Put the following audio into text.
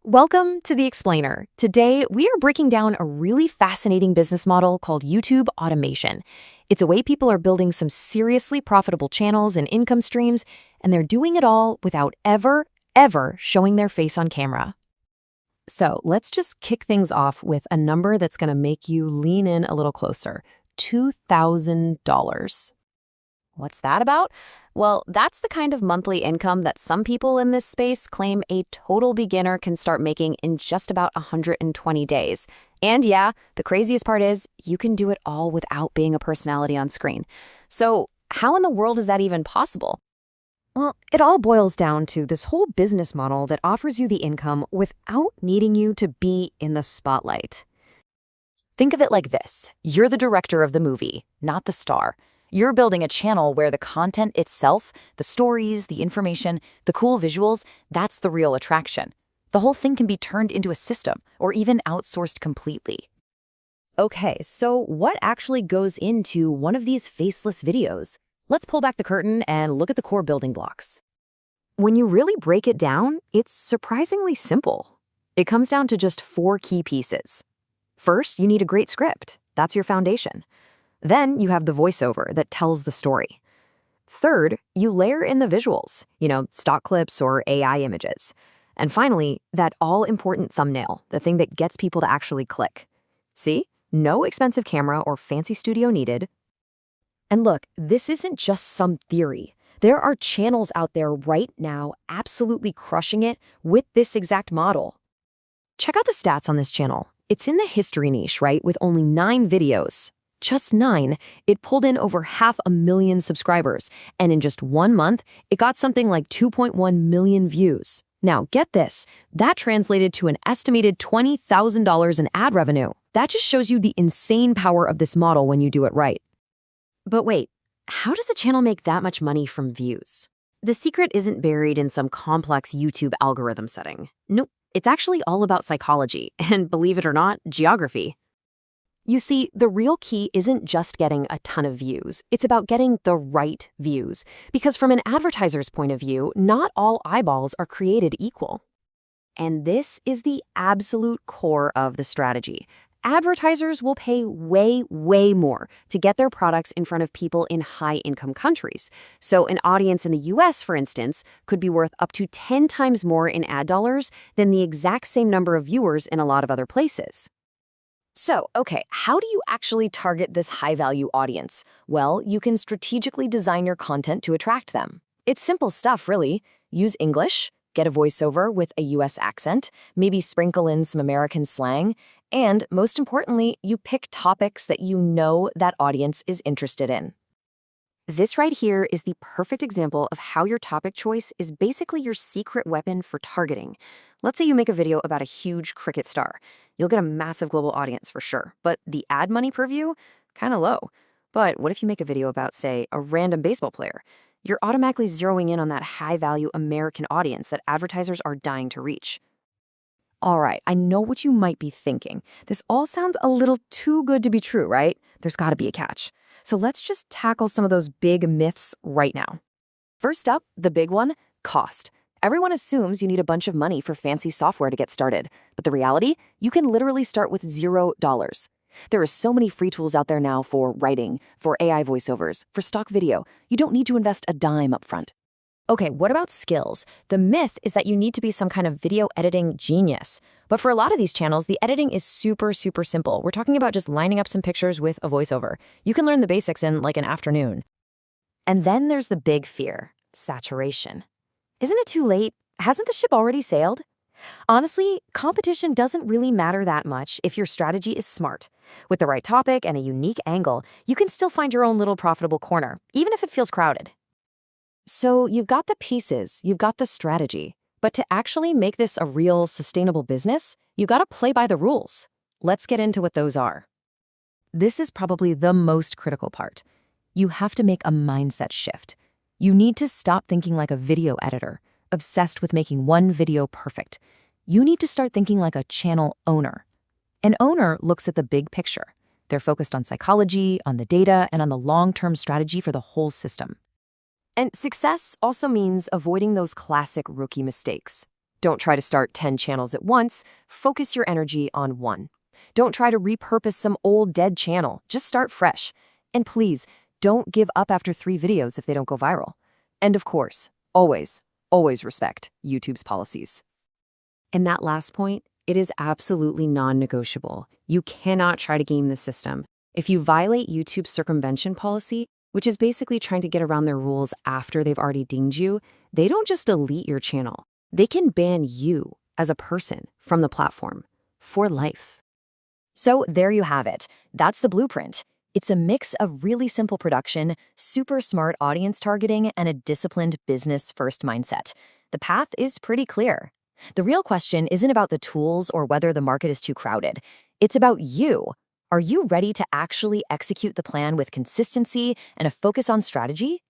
Welcome to The Explainer. Today, we are breaking down a really fascinating business model called YouTube automation. It's a way people are building some seriously profitable channels and income streams, and they're doing it all without ever showing their face on camera. So let's just kick things off with a number that's going to make you lean in a little closer. $2,000. What's that about? Well, that's the kind of monthly income that some people in this space claim a total beginner can start making in just about 120 days. And yeah, the craziest part is you can do it all without being a personality on screen. So how in the world is that even possible? Well, it all boils down to this whole business model that offers you the income without needing you to be in the spotlight. Think of it like this. You're the director of the movie, not the star. You're building a channel where the content itself, the stories, the information, the cool visuals, that's the real attraction. The whole thing can be turned into a system or even outsourced completely. Okay, so what actually goes into one of these faceless videos? Let's pull back the curtain and look at the core building blocks. When you really break it down, it's surprisingly simple. It comes down to just 4 key pieces. First, you need a great script. That's your foundation. Then you have the voiceover that tells the story. Third, you layer in the visuals, stock clips or AI images. And finally, that all-important thumbnail, the thing that gets people to actually click. See? No expensive camera or fancy studio needed. And look, this isn't just some theory. There are channels out there right now absolutely crushing it with this exact model. Check out the stats on this channel. It's in the history niche, right, with only 9 videos. Just 9, it pulled in over 500,000 subscribers, and in just 1 month, it got something like 2.1 million views. Now, get this, that translated to an estimated $20,000 in ad revenue. That just shows you the insane power of this model when you do it right. But wait, how does the channel make that much money from views? The secret isn't buried in some complex YouTube algorithm setting. Nope, it's actually all about psychology, and believe it or not, geography. You see, the real key isn't just getting a ton of views. It's about getting the right views. Because from an advertiser's point of view, not all eyeballs are created equal. And this is the absolute core of the strategy. Advertisers will pay way more to get their products in front of people in high-income countries. So an audience in the US, for instance, could be worth up to 10 times more in ad dollars than the exact same number of viewers in a lot of other places. So, okay, how do you actually target this high-value audience? Well, you can strategically design your content to attract them. It's simple stuff, really. Use English, get a voiceover with a US accent, maybe sprinkle in some American slang, and most importantly, you pick topics that you know that audience is interested in. This right here is the perfect example of how your topic choice is basically your secret weapon for targeting. Let's say you make a video about a huge cricket star. You'll get a massive global audience for sure, but the ad money per view? Kind of low. But what if you make a video about, say, a random baseball player? You're automatically zeroing in on that high-value American audience that advertisers are dying to reach. All right, I know what you might be thinking. This all sounds a little too good to be true, right? There's got to be a catch. So let's just tackle some of those big myths right now. First up, the big one, cost. Everyone assumes you need a bunch of money for fancy software to get started. But the reality, you can literally start with $0. There are so many free tools out there now for writing, for AI voiceovers, for stock video. You don't need to invest a dime up front. Okay, what about skills? The myth is that you need to be some kind of video editing genius. But for a lot of these channels, the editing is super simple. We're talking about just lining up some pictures with a voiceover. You can learn the basics in like an afternoon. And then there's the big fear, saturation. Isn't it too late? Hasn't the ship already sailed? Honestly, competition doesn't really matter that much if your strategy is smart. With the right topic and a unique angle, you can still find your own little profitable corner, even if it feels crowded. So you've got the pieces, you've got the strategy, but to actually make this a real sustainable business, you got to play by the rules. Let's get into what those are. This is probably the most critical part. You have to make a mindset shift. You need to stop thinking like a video editor, obsessed with making one video perfect. You need to start thinking like a channel owner. An owner looks at the big picture. They're focused on psychology, on the data, and on the long-term strategy for the whole system. And success also means avoiding those classic rookie mistakes. Don't try to start 10 channels at once. Focus your energy on one. Don't try to repurpose some old dead channel. Just start fresh. And please, don't give up after 3 videos if they don't go viral. And of course, always respect YouTube's policies. And that last point, it is absolutely non-negotiable. You cannot try to game the system. If you violate YouTube's circumvention policy, which is basically trying to get around their rules after they've already dinged you, they don't just delete your channel. They can ban you as a person from the platform for life. So there you have it. That's the blueprint. It's a mix of really simple production, super smart audience targeting, and a disciplined business-first mindset. The path is pretty clear. The real question isn't about the tools or whether the market is too crowded. It's about you. Are you ready to actually execute the plan with consistency and a focus on strategy?